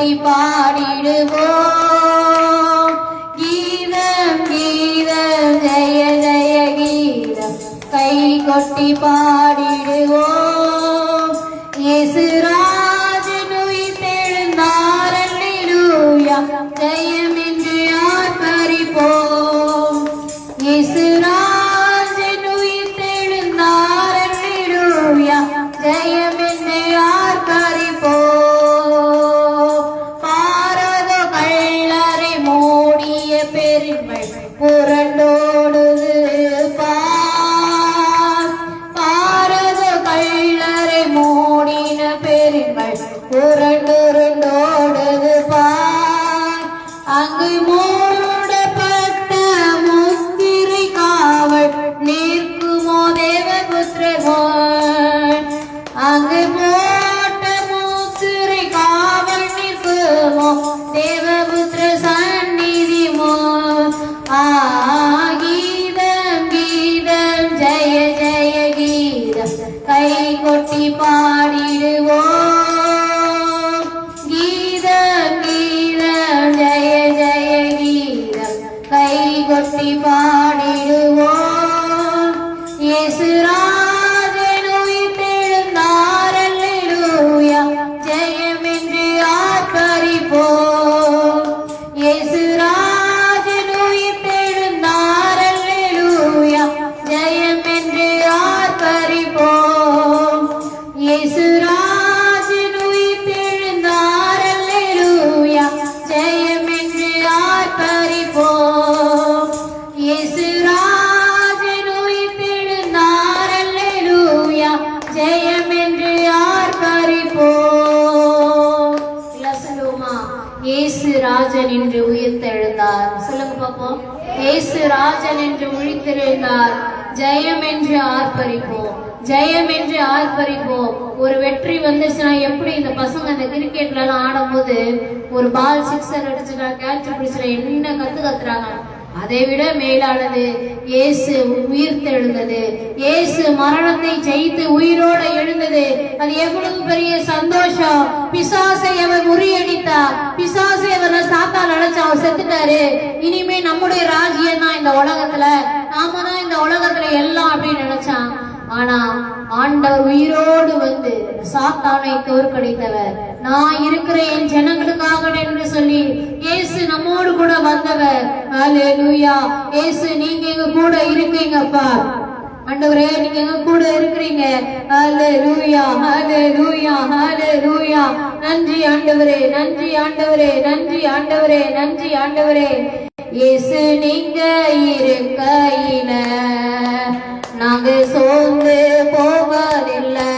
கொட்டி பாடிடுவோம். கீதம் கீதம் ஜெய ஜெய கீதம் கை கொட்டி பாடிடுவோம். இயேசுராஜன் உயிர்த்தெழுந்தார் அல்லேலூயா ஜெயம் என்று ஆர்ப்பரிப்போம். இயேசுராஜன் உயிர்த்தெழுந்தார் அல்லேலூயா ஜெயம் என்று ஆர்ப்பரிப்போம். பாரதோ கல்லறை மூடிய பெருமை புரண்டோடுது பாரதோ கல்லறை மூடின பெருமை புரண்டுருண்டோடுது அங்கு மூடப்பட்ட முத்திரை காவல் நிற்குமோ தேவபுத்திரன். அங்கு போட்ட முத்திரை காவல் நிற்குமோ தேவபுத்திர சந்நிதிமோ. கீதம் கீதம் ஜெய ஜெய கீதம் கை கொட்டி பாடிடுவோம். கீதம் கீதம் ஜெய ஜெய கீதம் கை கொட்டி பாடிடுவோம். இயேசுராஜன் உயிர்த்தெழுந்தார் அல்லேலூயா ஜெயம் என்று ஆர்ப்பரிப்போம். இயேசுராஜன் உயிர்த்தெழுந்தார் அல்லேலூயா ஜெயம் என்று ஆர்ப்பரிப்போம். இயேசுராஜன் உயிர்த்தெழுந்தார் அல்லேலூயா ஜெயம் என்று ஆர்ப்பரிப்போம். இயேசுராஜன் உயிர்த்தெழுந்தார் அல்லேலூயா ஜெயம் என்று ஆர்ப்பரிப்போம். எல்லாம் சொல்லுவோமா? இயேசு ராஜன் என்று உயிர்த்தெழுந்தார். சொல்லுங்க பாப்போம். இயேசு ராஜன் என்று உயிர்த்தெழுந்தார் ஜெயம் என்று ஆர்ப்பரிப்போம். ஜெயம் என்று ஆர்ப்பரிப்போம். ஒரு வெற்றி வந்துச்சுன்னா எப்படி இந்த பசங்க அந்த கிரிக்கெட்ல எல்லாம் ஆடும் போது ஒரு பால் சிக்ஸர் அடிச்சுட்டா கேட்ச் பிடிச்சுட்டா என்ன கத்துறாங்க. அதை விட மேலானது இயேசு உயிர்த்தெழுந்தது. இயேசு மரணத்தை ஜெயித்து உயிரோட எழுந்தது. அது எவ்வளவு பெரிய சந்தோஷம். பிசாசை அவர் முறியடித்தார். பிசாசை அவர் சாத்தால் அழைச்சு அவர் செத்துட்டாரு. இனிமே நம்முடைய ராஜ்யம் தான் இந்த உலகத்துல, நாம தான் இந்த உலகத்துல எல்லாம் அப்படின்னு நினைச்சான். ஆனா ஆண்டவர் உயிரோடு வந்து சாத்தானை தோற்கடித்தவர். நான் இருக்கிற என் ஜனங்களுக்காக என்று சொல்லி இயேசு நம்மோடு கூட வந்தவர். ஹல்லேலூயா. இயேசு நீங்க எங்க கூட இருக்கீங்கப்பா. ஆண்டவரே நீங்க எங்க கூட இருக்கிறீங்க. ஹல்லேலூயா ஹல்லேலூயா ஹல்லேலூயா. நன்றி ஆண்டவரே, நன்றி ஆண்டவரே, நன்றி ஆண்டவரே, நன்றி ஆண்டவரே. இயேசு நீங்க இருக்கையில நாங்க சோர்ந்து போவதில்லை.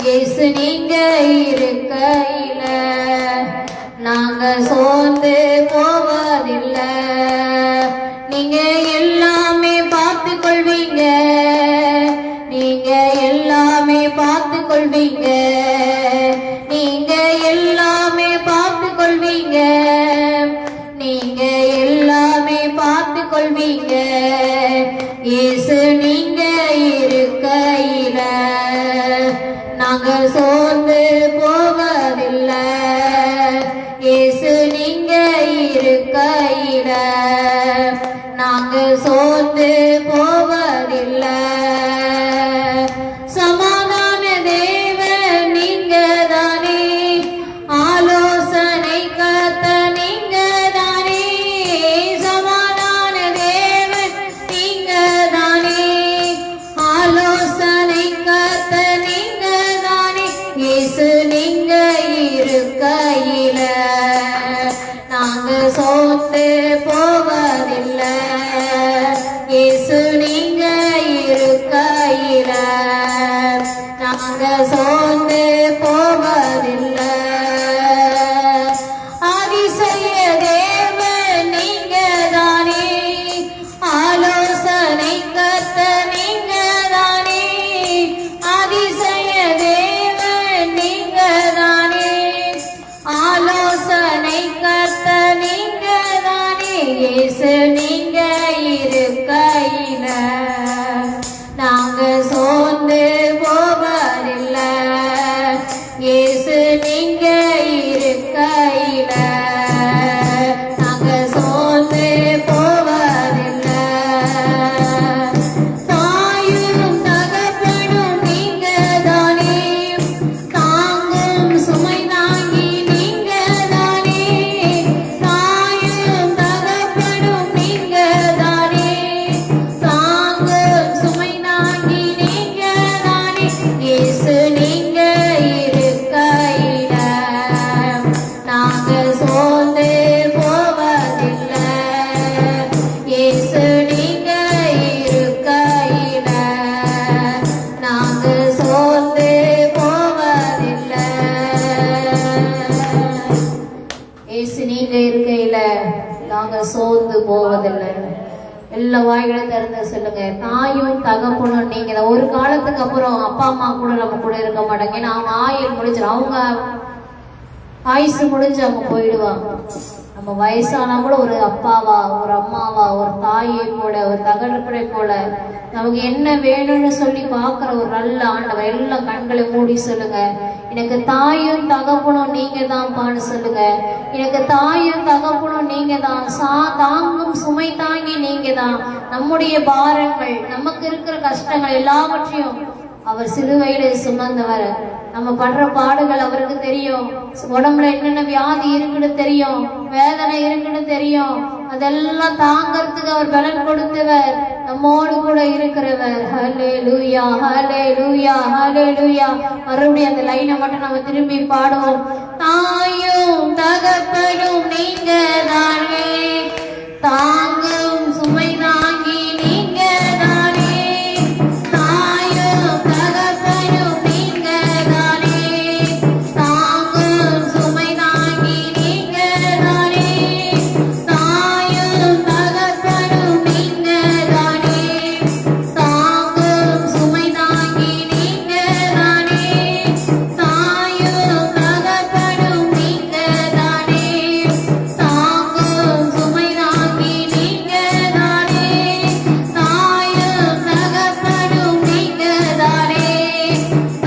இயேசு நீங்க இருக்கையில நாங்க சோர்ந்து போவதில்லை. நீங்க எல்லாமே பார்த்து கொள்வீங்க. நீங்க எல்லாமே பார்த்து கொள்வீங்க. நீங்க எல்லாமே பார்த்து கொள்வீங்க. நீங்க எல்லாமே பார்த்து கொள்வீங்க. இயேசு நீங்க இருக்கையில நாங்க சோர்ந்து போவதில்லை. இயேசு நீங்க இருக்கையில நாங்க சோர்ந்து போவதில்லை. சமாதான தேவன் நீங்க தானே. ஆலோசனை கர்த்த நீங்க தானே. சமாதான தேவன் நீங்க தானே. ஆலோசனை கர்த்த நீங்க தானே. இயேசு நீங்க இருக்கையில நாங்க சோர்ந்து போவதில்லை. இயேசு நீங்க இருக்கையில நாங்க சோர்ந்து போவதில்லை. அதிசய தேவன் நீங்க தானே. ஆலோசனை கர்த்த நீங்க தானே. அதிசய தேவன் நீங்க தானே. ஆலோசனை கர்த்த நீங்க தானே. இயேசு நீங்க இருக்கையில நாங்க சோர்ந்து போவதில்லை. எல்லா வாய்களை திறந்து சொல்லுங்க. தாயும் தகப்பனும் நீங்க தான். ஒரு காலத்துக்கு அப்புறம் அப்பா அம்மா கூட நம்ம கூட இருக்க மாட்டாங்க. ஏன்னா அவங்க ஆயுள் முடிஞ்சிடும், அவங்க ஆயுசு முடிஞ்சு அவங்க போயிடுவாங்க. நம்ம வயசானா கூட ஒரு அப்பாவா, ஒரு அம்மாவா, ஒரு தாயை போல, ஒரு தகப்பனை போல நமக்கு என்ன வேணும்னு சொல்லி பார்க்குற ஒரு நல்ல ஆண்டவர். எல்லா கண்களை மூடி சொல்லுங்க, எனக்கு தாயும் தகப்பனும் நீங்க தான்ப்பான்னு சொல்லுங்க. எனக்கு தாயும் தகப்பனும் நீங்க தான். தாங்கும் சுமை தாங்கி நீங்க தான். நம்முடைய பாரங்கள், நமக்கு இருக்கிற கஷ்டங்கள் எல்லாவற்றையும் அவர் சிலுவையில சுமந்தவர். நம்ம படுற பாடுகள் அவருக்கு தெரியும். உடம்புல என்னென்ன வியாதி இருக்குன்னு தெரியும், வேதனை இருக்குன்னு தெரியும். அதெல்லாம் தாங்கிறதுக்கு அவர் பலன் கொடுத்தவர், நம்மோடு கூட இருக்கிறவர். ஹல்லேலூயா, ஹல்லேலூயா, ஹல்லேலூயா. மறுபடியும் அந்த லைனை மட்டும் நம்ம திரும்பி பாடுவோம். தாயும் தகப்பனும் நீங்க தானே, தாங்கும் சுமை தாங்கி நீங்க தானே. தாயும் தகப்பனும் நீங்க தானே, தாங்கும் சுமை தாங்கி நீங்க தானே. தாயும் தகப்பனும் நீங்க தானே, தாங்கும் சுமை தாங்கி நீங்க தானே. தாயும் தகப்பனும் நீங்க தானே, தாங்கும் சுமை தாங்கி நீங்க தானே. தாயும் தகப்பனும் நீங்க தானே,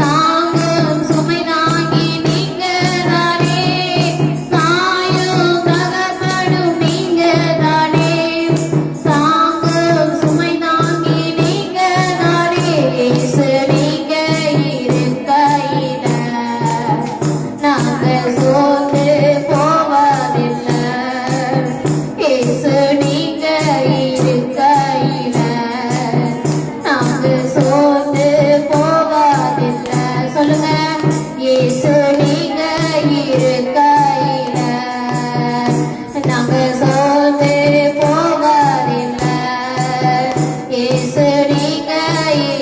தாங்கும் சுமை தாங்கி நீங்க தானே. தாயும் தகப்பனும் நீங்க தானே, தாங்கும் சுமை தாங்கி நீங்க தானே. இயேசு நீங்க இருக்கையில நாங்க சோர்ந்து போவதில்லை. இயேசு நீங்க இருக்கையில நாங்க சோர்ந்து போவதில்லை. சொல்லுங்க, இயேசு நீங்க இருக்கையில நாங்க சோர்ந்து போவதில்லை. இயேசு நீங்க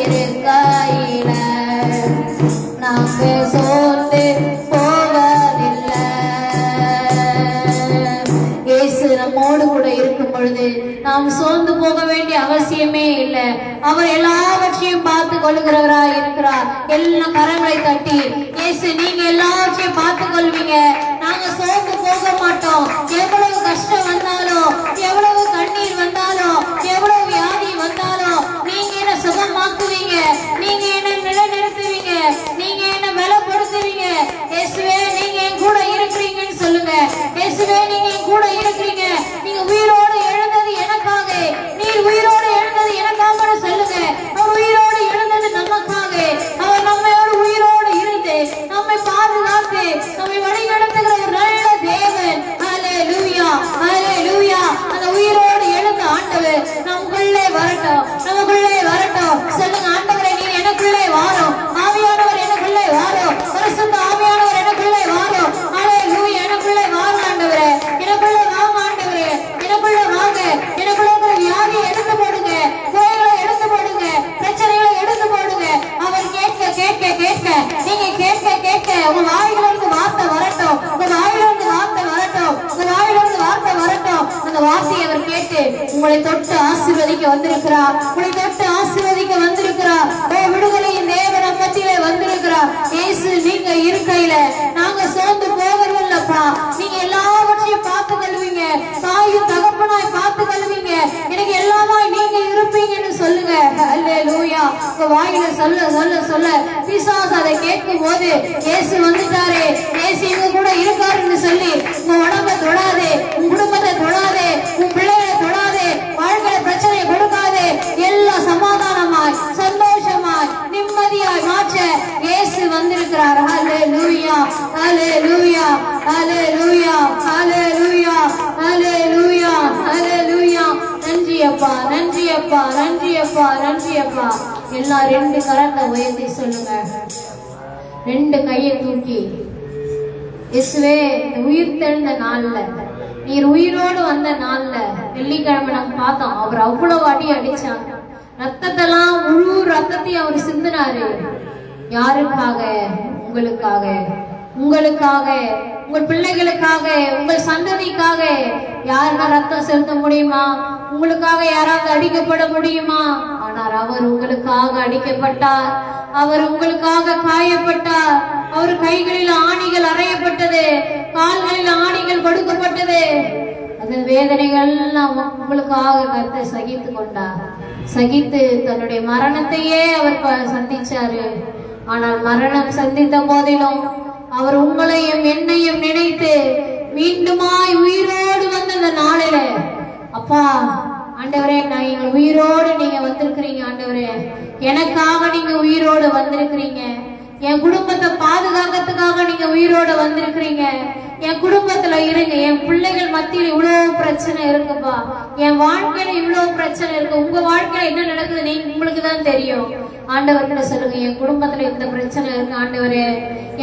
இருக்கையில நாங்க சோர்ந்து போவதில்லை. இயேசு நம்மோடு கூட இருக்கும் பொழுது நாம் சோர்ந்து போக வேண்டிய அவசியமே இல்லை. அவர் எல்லாவற்றையும் பார்த்து கொள்ளுகிறவராய் இருக்கிறார். எல்லா கரங்களை தட்டி, இயேசு நீங்க எல்லாவற்றையும் பார்த்து கொள்வீங்க, நாங்க சோர்ந்து போக மாட்டோம். எவ்வளவு கஷ்டம் வந்தாலும், எவ்வளவு கண்ணீர் வந்தாலும், எவ்வளவு வியாதி வந்தாலும் நீங்க என்ன சுகமாக்குவீங்க, நீங்க என்ன நிலைநிறுத்துவீங்க, நீங்க என்ன பலப்படுத்துவீங்க. இயேசுவே நீங்க என் கூட இருக்கிறீங்கன்னு சொல்லுங்க. இயேசுவே நீங்க என் கூட இருக்கிறீங்க, நீங்க உயிரோடு எழுந்தது எனக்காக, நீர் உயிரோடு எழுந்தது எனக்காக சொல்லுங்க. அவர் உயிரோடு எழுந்தது நமக்காக. அவர் நம்மையோடு உயிரோடு இருந்து நம்மை பாதுகாத்து நம்மை வழிநடத்துகிற ஒரு நல்ல தேவன். ஹல்லேலூயா, ஹல்லேலூயா. அந்த உயிரோடு எழுந்த ஆண்டவர் நமக்குள்ளே வரட்டும், நமக்குள்ளே வரட்டும். சொல்லுங்க, ஆண்டவரே நீர் எனக்குள்ளே வாரும், ஆவியானவர் எனக்குள்ளே வாரும், பரிசுத்த ஆவியானவர் எனக்குள்ளே வாரும். ஹல்லேலூயா, எனக்குள்ளே வாரும் ஆண்டவரே, எனக்குள்ளே வாங்க ஆண்டவரே, எனக்குள்ளே வாங்க. எனக்குள்ளே இருக்கிற வியாதியை எடுத்து போடுங்க, குறைகளை எடுத்து போடுங்க, பிரச்சனைகளை எடுத்து போடுங்க. அவர் கேட்க கேட்க கேட்க, நீங்க கேட்க கேட்க உங்க வாயிலிருந்து வார்த்தை வரட்டும், உங்க வாயிலிருந்து வார்த்தை வரட்டும், உங்க வாயிலிருந்து வார்த்தை வரட்டும். அந்த வார்த்தையை அவர் கேட்டு உங்களை தொட்டு ஆசீர்வதிக்க வந்திருக்கிறார், உங்களை தொட்டு ஆசீர்வதிக்க வந்திருக்கிறார். விடுதலையின் தேவன் மத்தியிலே வந்திருக்கிறார். இயேசு நீங்க இருக்கையில நாங்க சோர்ந்து போகிறதில்லப்பா. நீங்க எல்லாவற்றையும் பார்த்து கொள்வீங்க, தாயும் தகப்பனாய் பார்த்து கொள்வீங்க, எனக்கு எல்லாமாய் நீங்க இருப்பீங்கன்னு சொல்லுங்க. ஹல்லேலூயா. உங்க வாயில சொல்ல சொல்ல சொல்ல பிசாசு அதை கேட்கும் போது இயேசு வந்துட்டாரே, இயேசு இவங்க கூட இருக்காருன்னு சொல்லி உங்க உடம்பை தொடாதே, உங்க குடும்பத்தை தொடாதே, உன் பிள்ளைகளை தொடாதே, வாழ்க்கையில பிரச்சனையை கொடுக்காதே. எல்லாம் சமாதானமாய் சந்தோஷமாய் நிம்மதியாய் மாற்ற இயேசு வந்திருக்கிறார். ஹல்லேலூயா, ஹல்லேலூயா, ஹல்லேலூயா, ஹல்லேலூயா, ஹல்லேலூயா, ஹல்லேலூயா. நன்றி அப்பா, நன்றி அப்பா, நன்றி அப்பா, நன்றி அப்பா. எல்லாம் ரெண்டு கரத்தை உயர்த்தி சொல்லுங்க, ரெண்டு கையை தூக்கி. இயேசுவே, உயிர் தெழுந்த நாள்ல, நீர் உயிரோடு வந்த நாள்ல, வெள்ளிக்கிழமை நம்ம பார்த்தோம், அவர் அவ்வளவு அடி அடிச்சாங்க, ரத்தத்தெல்லாம் முழு ரத்தத்தையும் அவர் சிந்தினாரு. யாருக்காக? உங்களுக்காக, உங்களுக்காக, உங்கள் பிள்ளைகளுக்காக, உங்கள் சந்ததிக்காக. யாருன்னா ரத்தம் செலுத்த முடியுமா? உங்களுக்காக யாராவது அடிக்கப்பட முடியுமா? ஆனால் அவர் உங்களுக்காக அடிக்கப்பட்டார், அவர் உங்களுக்காக காயப்பட்டார். அவர் கைகளில் ஆணிகள் அறையப்பட்டது, கால்களில் ஆணிகள் கொடுக்கப்பட்டது. அந்த வேதனைகள் உங்களுக்காக கர்த்தர் சகித்து கொண்டார். சகித்து தன்னுடைய மரணத்தையே அவர் சந்திச்சாரு. ஆனால் மரணம் சந்தித்த போதிலும் அவர் உங்களையும் என்னையும் நினைத்து மீண்டுமாய் உயிரோடு வந்த அந்த நாளில, அப்பா ஆண்டவரே, நான் எங்கள் உயிரோடு நீங்க வந்திருக்கிறீங்க. ஆண்டவரே, எனக்காக நீங்க உயிரோடு வந்திருக்கிறீங்க. என் குடும்பத்தை பாதுகாக்கிறதுக்காக நீங்க உயிரோடு வந்திருக்கிறீங்க. என் குடும்பத்துல இருங்க. என் பிள்ளைகள் மத்தியில் இவ்வளவு பிரச்சனை இருக்குப்பா, என் வாழ்க்கையில இவ்வளவு பிரச்சனை இருக்கு. உங்க வாழ்க்கையில என்ன நடக்குது உங்களுக்கு தான் தெரியும். ஆண்டவர்கிட்ட சொல்லுங்க, என் குடும்பத்துல இந்த பிரச்சனை இருக்கு ஆண்டவரே,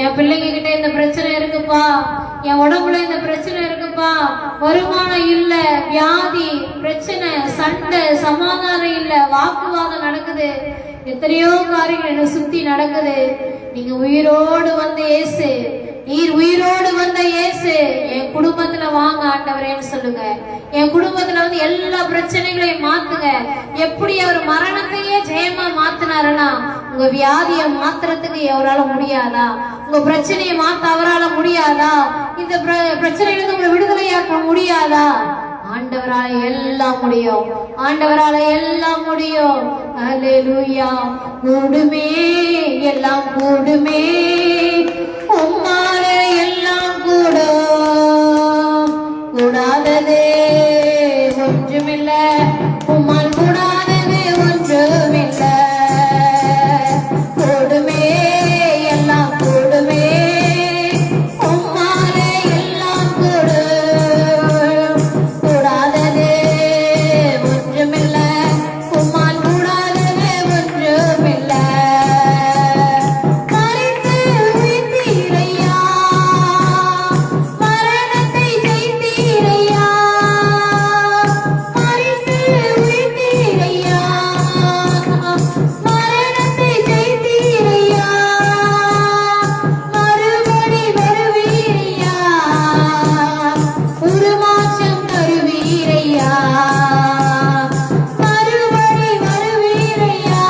என் பிள்ளைங்க கிட்ட இந்த பிரச்சனை இருக்குப்பா, என் உடம்புல இந்த பிரச்சனை இருக்குப்பா, வருமானம் இல்ல, வியாதி பிரச்சனை, சண்டை சமாதானம் இல்ல, வாக்குவாதம் நடக்குது, எத்தனையோ காரியங்கள் என்ன சுத்தி நடக்குது. நீங்க உயிரோடு வந்த இயேசு, நீர் உயிரோடு வந்த இயேசு என் குடும்பத்துல வாங்க ஆண்டவரேன்னு சொல்லுங்க. என் குடும்பத்துல வந்து எல்லா பிரச்சனைகளையும் மாத்துங்க. எப்படி அவர் மரணத்தையே ஜெயமா மாத்தினாருன்னா, உங்க வியாதியை மாத்துறதுக்கு அவரால முடியாதா? உங்க பிரச்சனையை மாத்த அவரால முடியாதா? இந்த பிரச்சனையிலிருந்து உங்களை விடுதலையாக்க முடியாதா? ஆண்டவரால எல்லாம் முடியும், ஆண்டவரால எல்லாம் முடியும். அல்லேலூயா. கூடுமே, எல்லாம் கூடுமே, உம்மால எல்லாம் கூடும். கூடாதது ஒன்றுமில்ல, உம்மால் கூடாதது ஒன்றுமில்ல. கூடுமே, எல்லாம் கூடுமே, உம்மால எல்லாம் கூடும். கூடாதது ஒன்றுமில்ல, உம்மால் கூடாதது ஒன்றுமில்ல. மரித்து உயிர்த்தீரையா, மரணத்தை ஜெயித்தீரையா. மரித்து உயிர்த்தீரையா, மரணத்தை ஜெயித்தீரையா. மறுபடி வருவீரையா, உருமாற்றம் தருவீரையா. மறுபடி வருவீரையா,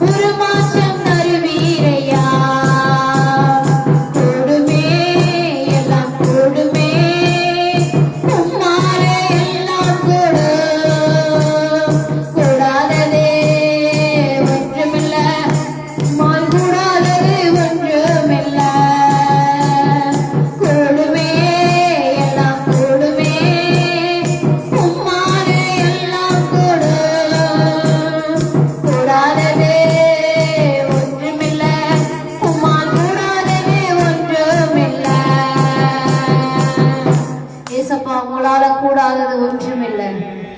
உருமாற்றம் தருவீரையா. கூடுமே, எல்லாம் கூடுமே, உம்மால எல்லாம் கூடும். கூடாததே ஒன்றுமில்ல, உம்மால் கூடாதது ஒன்றுமில்ல. கூடுமே, எல்லாம் கூடுமே, உம்மால எல்லாம் கூடும். கூடாதது ஒன்றுமில்ல, உம்மால் கூடாதது ஒன்றுமில்ல. ஏசப்பா, உங்களால கூடாதது ஒன்றுமில்லை.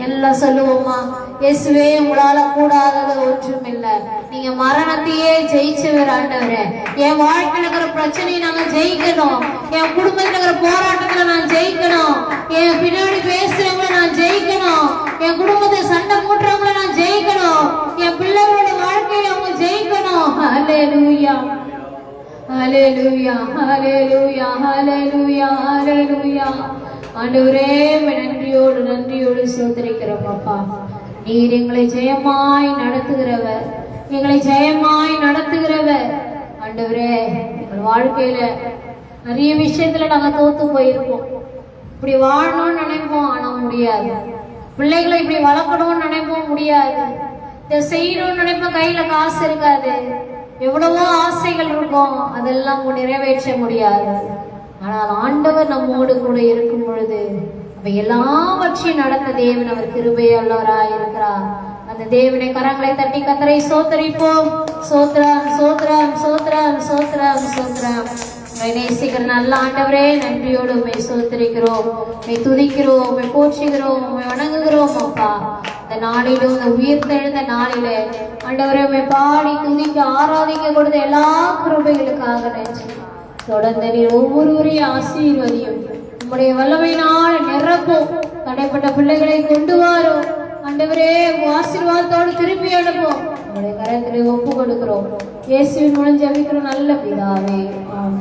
எல்லாம் சொல்லுவோமா? இயேசுவே, உங்களால கூடாதது ஒன்றுமில்லை. நீங்க மரணத்தையே ஜெயிச்சவர் ஆண்டவரே. என் வாழ்க்கையில இருக்கிற பிரச்சனையை நாங்க ஜெயிக்கணும். என் குடும்பத்துல இருக்கிற போராட்டத்துல நான் ஜெயிக்கணும். என் பின்னாடி பேசுறவங்களை நான் ஜெயிக்கணும். என் குடும்பத்தை சண்டை போட்டுறவங்களை நான் ஜெயிக்கணும். என் பிள்ளைகளோட வாழ்க்கையில அவங்க ஜெயிக்கணும். ஹல்லேலூயா, ஹல்லேலூயா, ஹல்லேலூயா, ஹல்லேலூயா, ஹல்லேலூயா. ஆண்டவரே, நன்றியோடு நன்றியோடு சோதரிக்கிறோம் அப்பா. நீர் எங்களை ஜெயமாய் நடத்துகிறவர், எங்களை ஜெயமாய் நடத்துகிறவர். ஆண்டவரே, எங்கள் வாழ்க்கையில நிறைய விஷயத்துல நாங்க தோத்து போயிருப்போம். இப்படி வாழணும்னு நினைப்போம், ஆனா முடியாது. பிள்ளைகளை இப்படி வளர்க்கணும்னு நினைப்போம், முடியாது. இதை செய்யணும்னு நினைப்போம், கையில காசு இருக்காது. எவ்வளவோ ஆசைகள் இருக்கும், அதெல்லாம் நிறைவேற்ற முடியாது. ஆனால் ஆண்டவர் நம்மோடு கூட இருக்கும் பொழுது அவை எல்லாவற்றையும் நடந்த தேவன் அவர் கிருபையுள்ளவராய் இருக்கிறார். அந்த தேவனை கரங்களை தட்டி கத்தரை சோத்தரிப்போம். சோத்ரம், சோத்ரம், சோத்ரம், சோத்ரம், சோத்ரம். நேசிக்கிற நல்ல ஆண்டவரே, நன்றியோடு உண்மை சோத்தரிக்கிறோம், உண்மை துதிக்கிறோம், உண்மை போற்றுகிறோம், உண்மை வணங்குகிறோம் அப்பா. இந்த நாளிலும், இந்த உயிர்த்தெழுந்த நாளிலே ஆண்டவரே, உண்மை பாடி துதிக்க ஆராதிக்க கொடுத்த எல்லா கிருபைகளுக்காக நன்றி. தொடர்ந்து நீர் ஒவ்வொருவரையும் ஆசீர்வதியும், உம்முடைய வல்லமையினால் நிரப்பும். தடைப்பட்ட பிள்ளைகளை கொண்டு வாரும் ஆண்டவரே, ஆசீர்வாதத்தோடு திருப்பி அனுப்பும். உங்களுடைய கரத்திலே ஒப்பு கொடுக்கிறோம். இயேசுவின் மூலம் ஜெபிக்கிறோம் நல்ல பிதாவே, ஆமென்.